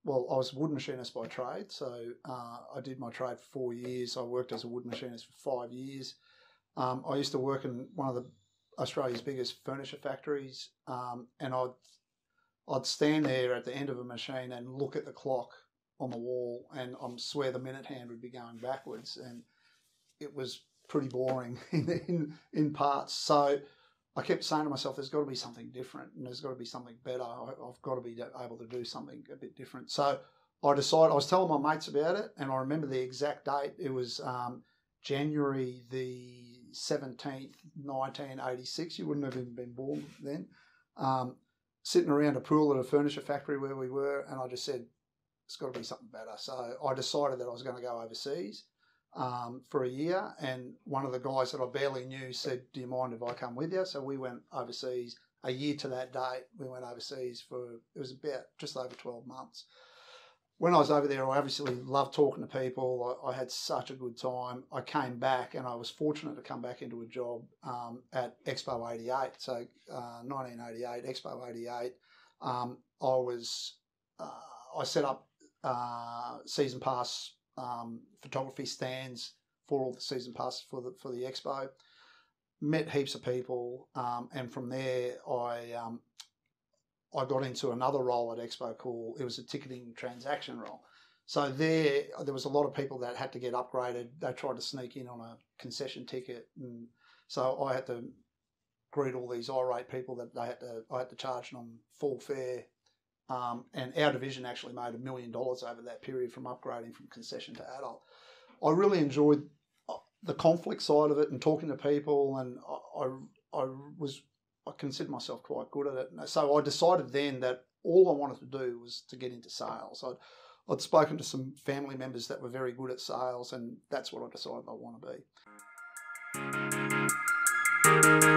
well, I was a wood machinist by trade, so I did my trade for 4 years. I worked as a wood machinist for 5 years. I used to work in one of Australia's biggest furniture factories, and I'd stand there at the end of a machine and look at the clock on the wall, and I swear the minute hand would be going backwards, and it was pretty boring in parts. So I kept saying to myself, there's got to be something different, and there's got to be something better. I've got to be able to do something a bit different. So I decided, I was telling my mates about it, and I remember the exact date. It was January the 17th, 1986. You wouldn't have even been born then. Sitting around a pool at a furniture factory where we were, and I just said, it's got to be something better. So I decided that I was going to go overseas for a year, and one of the guys that I barely knew said, do you mind if I come with you? So we went overseas a year to that date. We went overseas it was about just over 12 months. When I was over there, I obviously loved talking to people. I had such a good time. I came back, and I was fortunate to come back into a job at Expo 88. So 1988, Expo 88. I set up season pass photography stands for all the season passes for the Expo. Met heaps of people, and from there I got into another role at Expo called, it was a ticketing transaction role. So there was a lot of people that had to get upgraded. They tried to sneak in on a concession ticket, and so I had to greet all these irate people that I had to charge them full fare. And our division actually made $1 million over that period from upgrading from concession to adult. I really enjoyed the conflict side of it and talking to people, and I consider myself quite good at it. So I decided then that all I wanted to do was to get into sales. I'd spoken to some family members that were very good at sales, and that's what I decided I want to be.